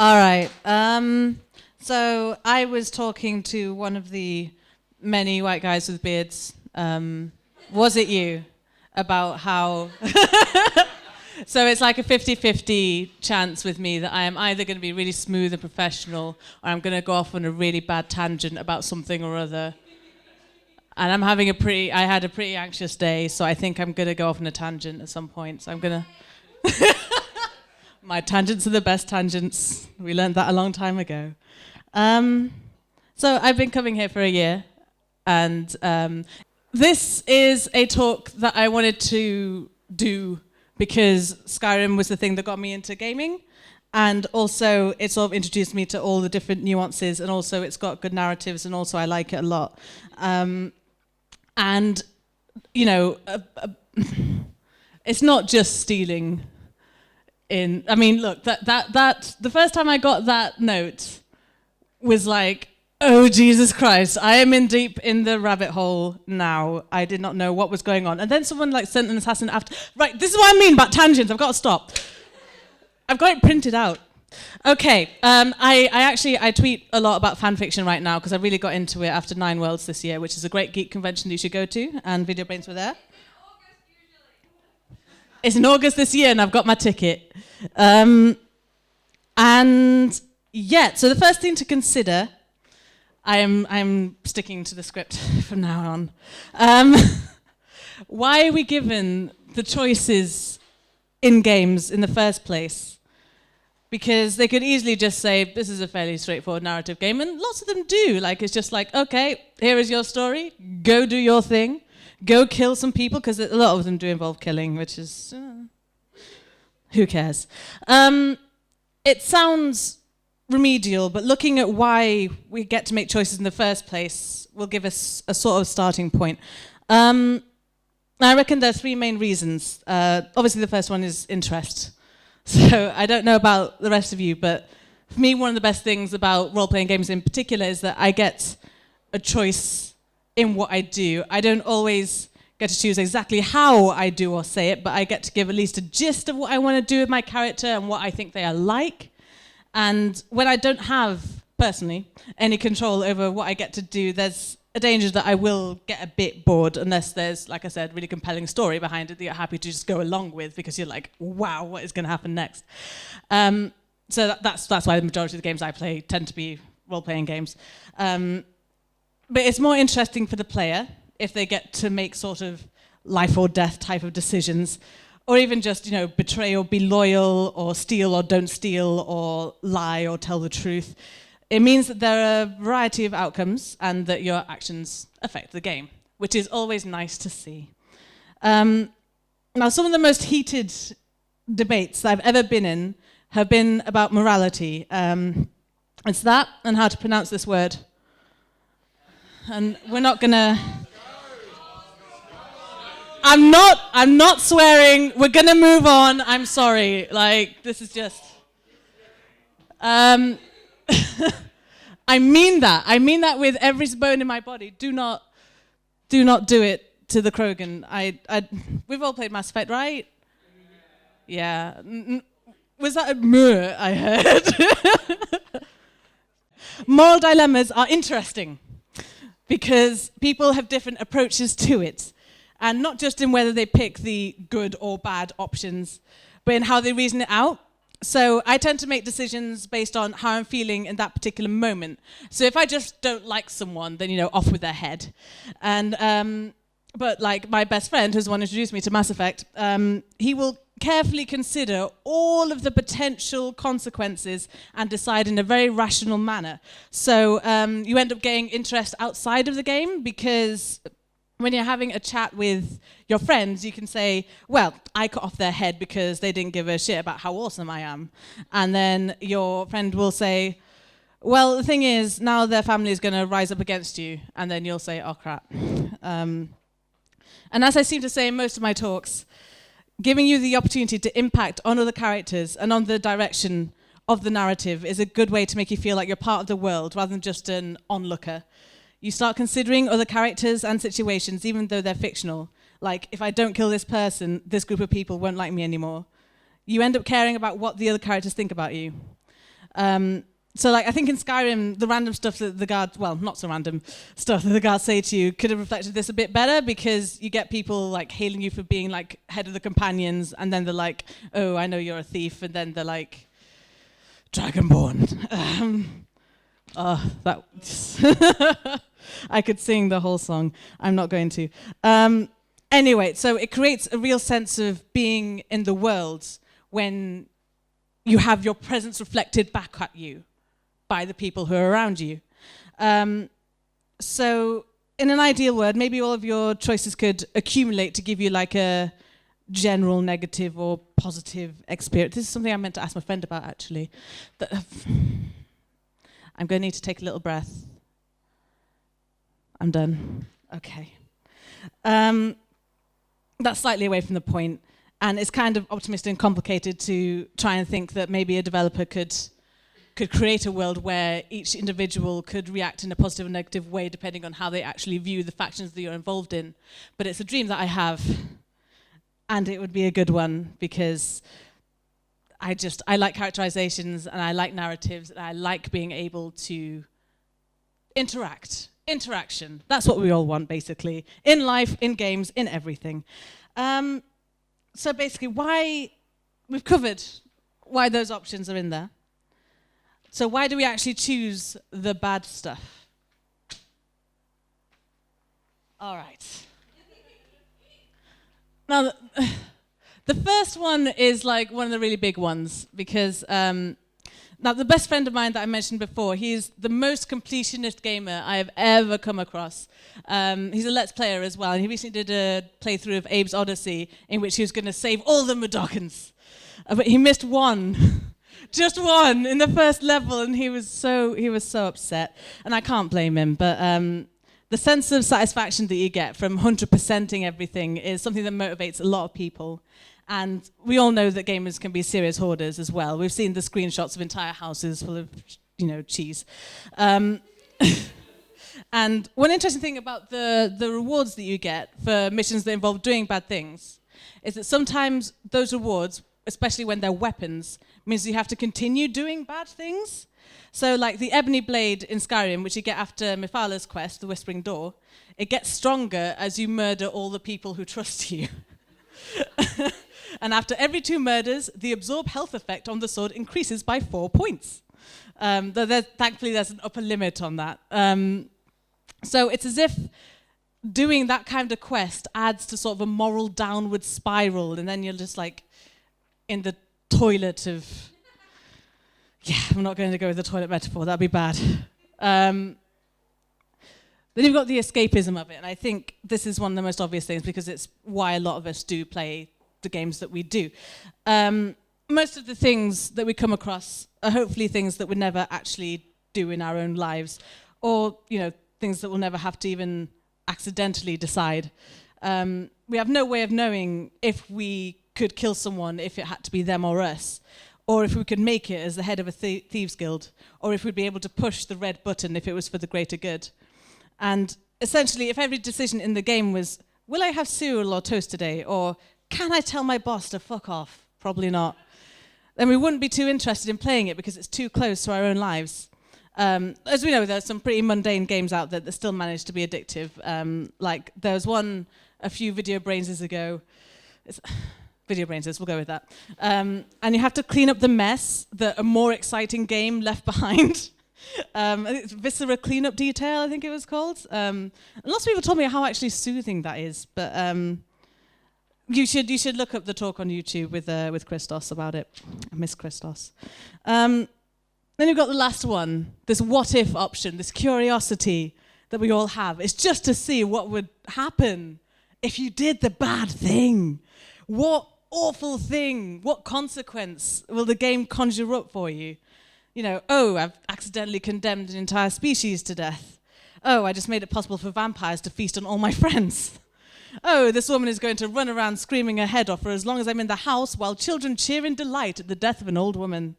All right. So I was talking to one of the many white guys with beards. Was it you? About how... So it's like a 50-50 chance with me that I am either going to be really smooth and professional, or I'm going to go off on a really bad tangent about something or other. And I had a pretty anxious day, so I think I'm going to go off on a tangent at some point. So I'm going to... My tangents are the best tangents. We learned that a long time ago. So I've been coming here for a year, and this is a talk that I wanted to do because Skyrim was the thing that got me into gaming, and also it sort of introduced me to all the different nuances, and also it's got good narratives, and also I like it a lot. And, you know, it's not just stealing. Look, that the first time I got that note was like, oh, Jesus Christ, I am in deep in the rabbit hole now. I did not know what was going on. And then someone sent an assassin after. Right, this is what I mean about tangents. I've got to stop. I've got it printed out. Okay, I tweet a lot about fan fiction right now because I really got into it after 9 Worlds this year, which is a great geek convention that you should go to, and VideoBrains were there. It's in August this year, and I've got my ticket. So the first thing to consider, I'm sticking to the script from now on. Why are we given the choices in games in the first place? Because they could easily just say, this is a fairly straightforward narrative game, and lots of them do. It's just like, okay, here is your story, go do your thing. Go kill some people, because a lot of them do involve killing, which is... who cares? It sounds remedial, but looking at why we get to make choices in the first place will give us a sort of starting point. I reckon there are 3 main reasons. Obviously, the first one is interest. So I don't know about the rest of you, but for me, one of the best things about role-playing games in particular is that I get a choice in what I do. I don't always get to choose exactly how I do or say it, but I get to give at least a gist of what I want to do with my character and what I think they are like. And when I don't have, personally, any control over what I get to do, there's a danger that I will get a bit bored unless there's, like I said, really compelling story behind it that you're happy to just go along with because you're like, wow, what is going to happen next? So that's why the majority of the games I play tend to be role-playing games. But it's more interesting for the player if they get to make sort of life or death type of decisions, or even just, betray or be loyal, or steal or don't steal, or lie or tell the truth. It means that there are a variety of outcomes and that your actions affect the game, which is always nice to see. Now, some of the most heated debates that I've ever been in have been about morality. It's that and how to pronounce this word. And we're not gonna... I'm not swearing. We're gonna move on. I'm sorry. This is just... I mean that. I mean that with every bone in my body. Do not do it to the Krogan. We've all played Mass Effect, right? Yeah. Was that a murr I heard? Moral dilemmas are interesting, because people have different approaches to it, and not just in whether they pick the good or bad options, but in how they reason it out. So I tend to make decisions based on how I'm feeling in that particular moment. So if I just don't like someone, then, off with their head. And but my best friend, who's the one who introduced me to Mass Effect, he will carefully consider all of the potential consequences and decide in a very rational manner. So you end up getting interest outside of the game, because when you're having a chat with your friends, you can say, well, I cut off their head because they didn't give a shit about how awesome I am. And then your friend will say, well, the thing is, now their family is going to rise up against you. And then you'll say, oh, crap. And as I seem to say in most of my talks, giving you the opportunity to impact on other characters and on the direction of the narrative is a good way to make you feel like you're part of the world rather than just an onlooker. You start considering other characters and situations, even though they're fictional. Like, if I don't kill this person, this group of people won't like me anymore. You end up caring about what the other characters think about you. So like I think in Skyrim, the random stuff that the guards, well, not so random stuff that the guards say to you could have reflected this a bit better, because you get people like hailing you for being like head of the companions, and then they're like, oh, I know you're a thief, and then they're like, Dragonborn. That I could sing the whole song. I'm not going to. Anyway, so it creates a real sense of being in the world when you have your presence reflected back at you by the people who are around you. So in an ideal world, maybe all of your choices could accumulate to give you like a general negative or positive experience. This is something I meant to ask my friend about, actually. I'm going to need to take a little breath. I'm done. Okay. That's slightly away from the point, and it's kind of optimistic and complicated to try and think that maybe a developer could create a world where each individual could react in a positive or negative way depending on how they actually view the factions that you're involved in. But it's a dream that I have, and it would be a good one, because I like characterizations, and I like narratives, and I like being able to interaction. That's what we all want, basically, in life, in games, in everything. So basically, we've covered why those options are in there. So why do we actually choose the bad stuff? All right. Now, the first one is like one of the really big ones, because now the best friend of mine that I mentioned before, he's the most completionist gamer I have ever come across. He's a Let's Player as well, and he recently did a playthrough of Abe's Odyssey in which he was going to save all the Mudokons. But he missed one. Just one in the first level, and he was so upset, and I can't blame him. But the sense of satisfaction that you get from 100%ing everything is something that motivates a lot of people. And we all know that gamers can be serious hoarders as well. We've seen the screenshots of entire houses full of, cheese. And one interesting thing about the rewards that you get for missions that involve doing bad things is that sometimes those rewards, especially when they're weapons, means you have to continue doing bad things. So like the Ebony Blade in Skyrim, which you get after Mephila's quest, the Whispering Door, it gets stronger as you murder all the people who trust you. And after every 2 murders, the absorb health effect on the sword increases by 4 points. Thankfully, there's an upper limit on that. So it's as if doing that kind of quest adds to sort of a moral downward spiral, and then you're just like in the toilet of... Yeah, I'm not going to go with the toilet metaphor. That'd be bad. Then you've got the escapism of it, and I think this is one of the most obvious things because it's why a lot of us do play the games that we do. Most of the things that we come across are hopefully things that we never actually do in our own lives, or things that we'll never have to even accidentally decide. We have no way of knowing if we could kill someone if it had to be them or us, or if we could make it as the head of a thieves guild, or if we'd be able to push the red button if it was for the greater good. And essentially, if every decision in the game was, will I have cereal or toast today, or can I tell my boss to fuck off? Probably not. Then we wouldn't be too interested in playing it because it's too close to our own lives. As we know, there's some pretty mundane games out there that still manage to be addictive. Like there was one a few VideoBrains ago. VideoBrains, we'll go with that. And you have to clean up the mess that a more exciting game left behind. It's Viscera Cleanup Detail, I think it was called. And lots of people told me how actually soothing that is. But you should look up the talk on YouTube with Christos about it. I miss Christos. Then you've got the last one, this what if option, this curiosity that we all have. It's just to see what would happen if you did the bad thing. What awful thing, what consequence will the game conjure up for you? Oh, I've accidentally condemned an entire species to death. Oh, I just made it possible for vampires to feast on all my friends. Oh, this woman is going to run around screaming her head off for as long as I'm in the house while children cheer in delight at the death of an old woman.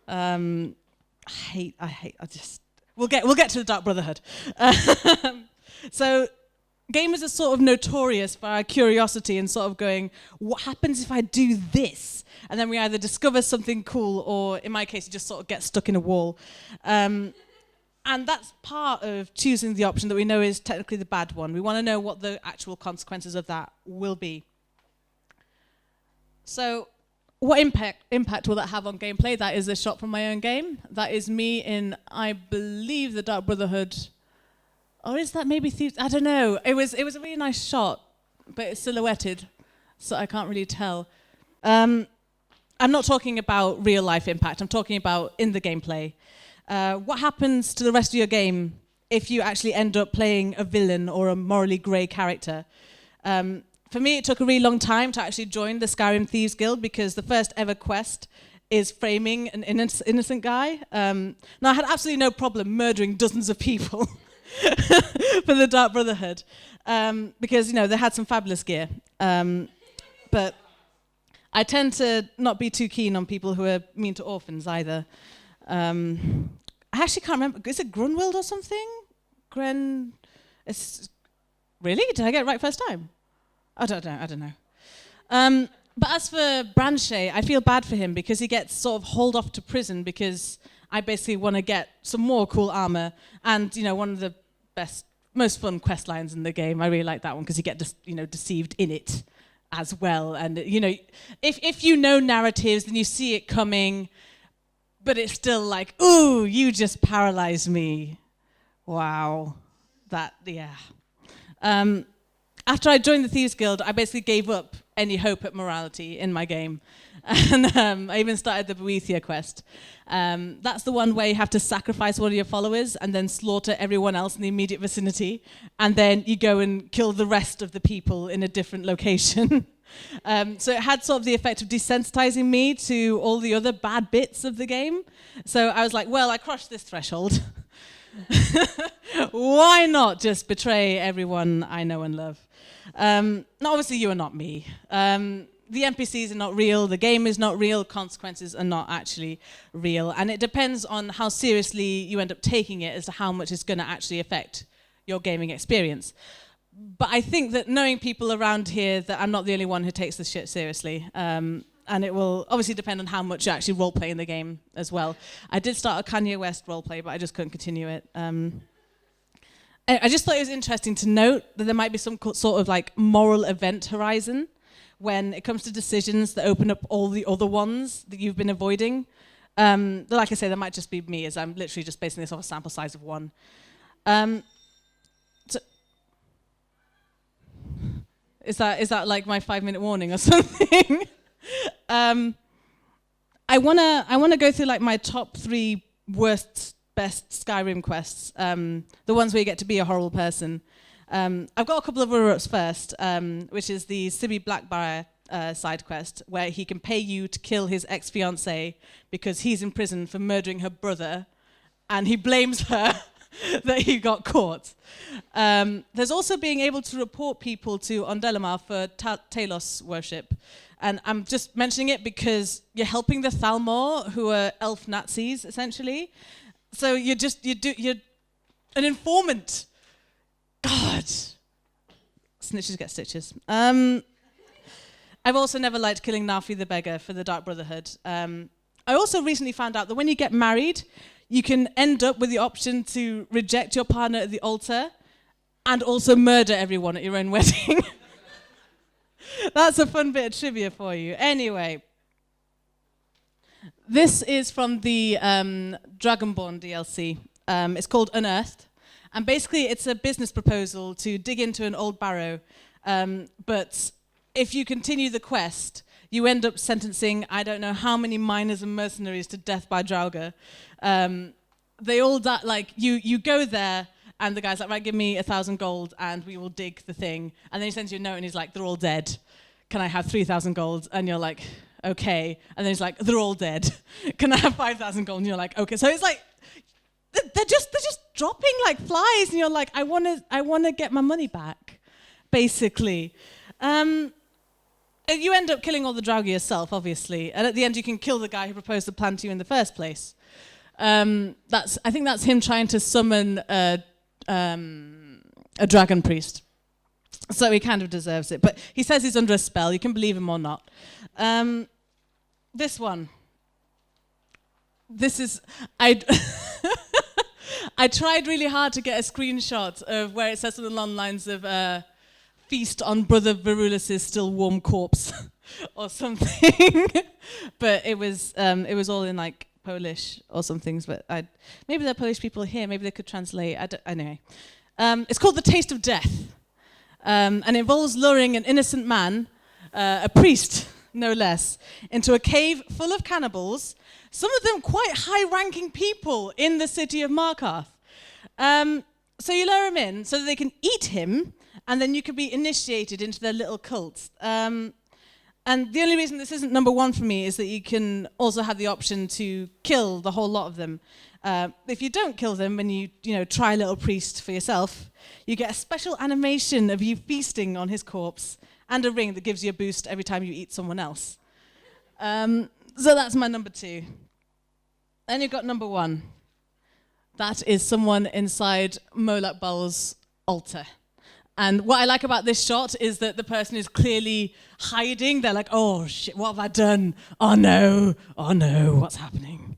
We'll get to the Dark Brotherhood. So gamers are sort of notorious for our curiosity and sort of going, what happens if I do this? And then we either discover something cool or, in my case, you just sort of get stuck in a wall. And that's part of choosing the option that we know is technically the bad one. We want to know what the actual consequences of that will be. So what impact will that have on gameplay? That is a shot from my own game. That is me in, I believe, the Dark Brotherhood. Or is that maybe Thieves? I don't know. It was a really nice shot, but it's silhouetted, so I can't really tell. I'm not talking about real life impact. I'm talking about in the gameplay. What happens to the rest of your game if you actually end up playing a villain or a morally grey character? For me, it took a really long time to actually join the Skyrim Thieves Guild because the first ever quest is framing an innocent guy. Now, I had absolutely no problem murdering dozens of people for the Dark Brotherhood because, you know, they had some fabulous gear. But I tend to not be too keen on people who are mean to orphans either. I actually can't remember. Is it Grunwald or something? Really? Did I get it right first time? I don't know. But as for Branche, I feel bad for him because he gets sort of hauled off to prison because I basically want to get some more cool armor and, you know, one of the best, most fun quest lines in the game. I really like that one because you get deceived in it as well. And, you know, if you know narratives, then you see it coming, but it's still like, ooh, you just paralyzed me. Wow. After I joined the Thieves Guild, I basically gave up any hope at morality in my game. And I even started the Boethia quest. That's the one where you have to sacrifice one of your followers and then slaughter everyone else in the immediate vicinity. And then you go and kill the rest of the people in a different location. So it had sort of the effect of desensitizing me to all the other bad bits of the game. So I was like, well, I crossed this threshold. Why not just betray everyone I know and love? Now, obviously, you are not me. The NPCs are not real, the game is not real, consequences are not actually real. And it depends on how seriously you end up taking it as to how much it's going to actually affect your gaming experience. But I think that knowing people around here, that I'm not the only one who takes this shit seriously. And it will obviously depend on how much you actually roleplay in the game as well. I did start a Kanye West roleplay, but I just couldn't continue it. I just thought it was interesting to note that there might be some sort of like moral event horizon when it comes to decisions that open up all the other ones that you've been avoiding. Like I say, that might just be me, as I'm literally just basing this off a sample size of one. Is that like my 5-minute warning or something? I wanna go through like my top 3 worst, best Skyrim quests. The ones where you get to be a horrible person. I've got a couple of runner-ups first, which is the Sibby Blackbriar side quest, where he can pay you to kill his ex-fiancée because he's in prison for murdering her brother, and he blames her that he got caught. There's also being able to report people to Ondelamar for Talos worship. And I'm just mentioning it because you're helping the Thalmor, who are elf Nazis, essentially. So you're an informant. God. Snitches get stitches. I've also never liked killing Nafi the Beggar for the Dark Brotherhood. I also recently found out that when you get married, you can end up with the option to reject your partner at the altar and also murder everyone at your own wedding. That's a fun bit of trivia for you. Anyway, this is from the Dragonborn DLC. It's called Unearthed. And basically, it's a business proposal to dig into an old barrow. But if you continue the quest, you end up sentencing, I don't know how many miners and mercenaries to death by Draugr. They all die, like, you go there, and the guy's like, right, give me 1,000 gold, and we will dig the thing. And then he sends you a note, and he's like, they're all dead. Can I have 3,000 gold? And you're like, okay. And then he's like, they're all dead. Can I have 5,000 gold? And you're like, okay. So it's like, they're just dropping like flies, and you're like, I wanna get my money back, basically. You end up killing all the Draugr yourself, obviously, and at the end you can kill the guy who proposed the plan to you in the first place. I think that's him trying to summon a dragon priest. So he kind of deserves it. But he says he's under a spell. You can believe him or not. This one. This is... I I tried really hard to get a screenshot of where it says something along the lines of feast on Brother Verulus's still warm corpse or something. But it was all in like Polish or something. But maybe there are Polish people here. Maybe they could translate. Anyway. It's called The Taste of Death. And involves luring an innocent man, a priest, no less, into a cave full of cannibals, some of them quite high-ranking people in the city of Markarth. So you lure him in so that they can eat him, and then you can be initiated into their little cult. And the only reason this isn't number one for me is that you can also have the option to kill the whole lot of them. If you don't kill them when you try Little Priest for yourself, you get a special animation of you feasting on his corpse and a ring that gives you a boost every time you eat someone else. So that's my number 2. Then you've got number 1. That is someone inside Molak Bal's altar. And what I like about this shot is that the person is clearly hiding. They're like, oh shit, what have I done? Oh no, what's happening?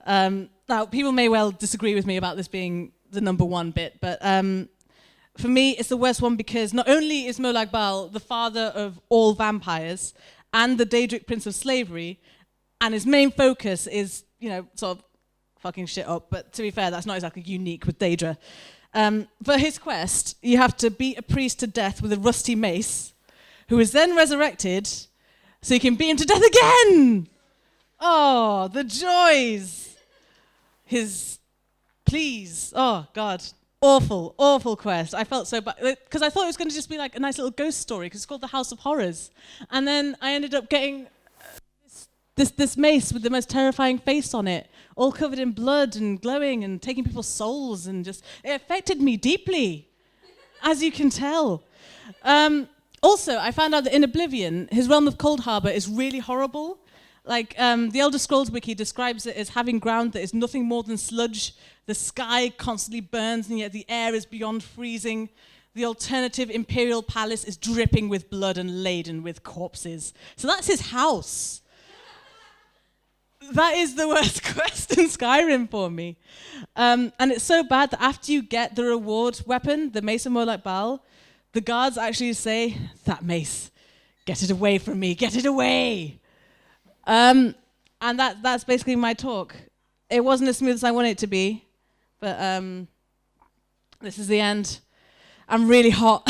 Now, people may well disagree with me about this being the number 1 bit, but for me, it's the worst one because not only is Molak Bal the father of all vampires and the Daedric Prince of Slavery, and his main focus is, sort of fucking shit up, but to be fair, that's not exactly unique with Daedra. For his quest, you have to beat a priest to death with a rusty mace, who is then resurrected, so you can beat him to death again! Oh, the joys! Please, oh God, awful quest. I felt so bad, because I thought it was going to just be like a nice little ghost story, because it's called The House of Horrors. And then I ended up getting this mace with the most terrifying face on it, all covered in blood and glowing and taking people's souls, and it affected me deeply, as you can tell. Also, I found out that in Oblivion, his realm of Coldharbour is really horrible. Like, the Elder Scrolls wiki describes it as having ground that is nothing more than sludge. The sky constantly burns, and yet the air is beyond freezing. The alternative Imperial Palace is dripping with blood and laden with corpses. So that's his house. That is the worst quest in Skyrim for me. And it's so bad that after you get the reward weapon, the Mace of Molak Bal, the guards actually say, that mace, get it away from me, get it away. And that's basically my talk. It wasn't as smooth as I wanted it to be, but this is the end. I'm really hot.